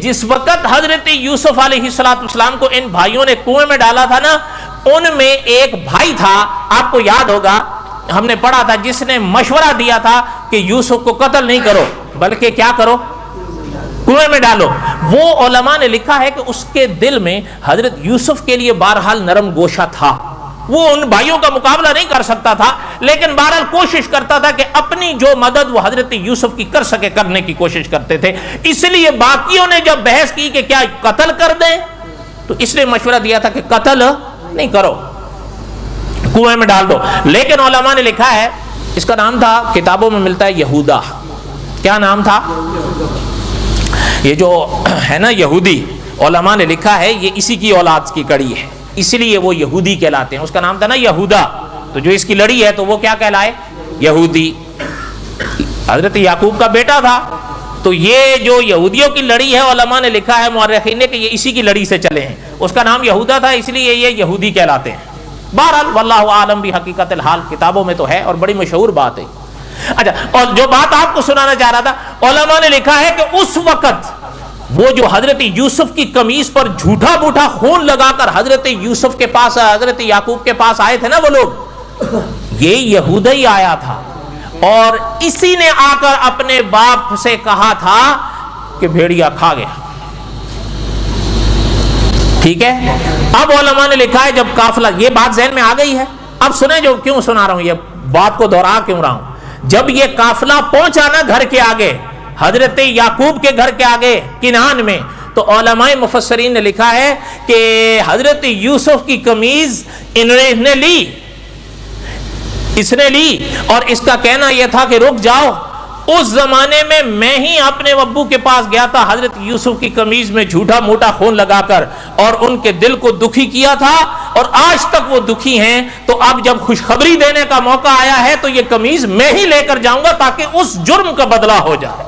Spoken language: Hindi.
जिस वक्त हजरत यूसुफ अलैहिस्सलाम को इन भाइयों ने कुएं में डाला था ना, उनमें एक भाई था, आपको याद होगा हमने पढ़ा था, जिसने मशवरा दिया था कि यूसुफ को कत्ल नहीं करो बल्कि क्या करो, कुएं में डालो। वो उलमा ने लिखा है कि उसके दिल में हजरत यूसुफ के लिए बहरहाल नरम गोशा था, वो उन भाइयों का मुकाबला नहीं कर सकता था, लेकिन बहरहाल कोशिश करता था कि अपनी जो मदद वो हजरत यूसुफ की कर सके करने की कोशिश करते थे। इसलिए बाकियों ने जब बहस की कि क्या कत्ल कर दें, तो इसलिए मशवरा दिया था कि कत्ल नहीं करो, कुएं में डाल दो। लेकिन उलमा ने लिखा है, इसका नाम था, किताबों में मिलता है यहूदा। क्या नाम था? ये जो है ना यहूदी, उलमा ने लिखा है ये इसी की औलाद की कड़ी है, इसलिए वो यहूदी कहलाते हैं। उसका नाम था ना यहूदा, तो जो इसकी लड़ी है तो वो क्या कहलाए? यहूदी। हजरत याकूब का बेटा था, तो ये जो यहूदियों की लड़ी है, उलमा ने लिखा है मुअर्रिखीन ने कि ये इसी की लड़ी से चले हैं। उसका नाम यहूदा था, इसलिए ये यहूदी कहलाते हैं। बहरहाल वल्लाहु आलम भी हकीकतल हाल, किताबों में तो है और बड़ी मशहूर बात है। अच्छा, और जो बात आपको सुनाना चाह रहा था, उलमा ने लिखा है कि उस वक्त वो जो हजरत यूसुफ की कमीज पर झूठा बूठा खून लगाकर हजरत यूसुफ के पास, हजरत याकूब के पास आए थे ना वो लोग, ये यहूदा ही आया था और इसी ने आकर अपने बाप से कहा था कि भेड़िया खा गया। ठीक है, अब उलमा ने लिखा है जब काफिला, ये बात ज़हन में आ गई है, अब सुने जो क्यों सुना रहा हूं, ये बात को दोहरा क्यों रहा हूं। जब ये काफिला पहुंचा ना घर के आगे, हजरत याकूब के घर के आगे किनान में, तो उलमाए मुफस्सरीन ने लिखा है कि हजरत यूसुफ की कमीज इसने ली और इसका कहना यह था कि रुक जाओ, उस जमाने में मैं ही अपने अब्बू के पास गया था हजरत यूसुफ की कमीज में झूठा मोटा खून लगाकर और उनके दिल को दुखी किया था और आज तक वो दुखी हैं। तो अब जब खुशखबरी देने का मौका आया है तो ये कमीज मैं ही लेकर जाऊंगा ताकि उस जुर्म का बदला हो जाए।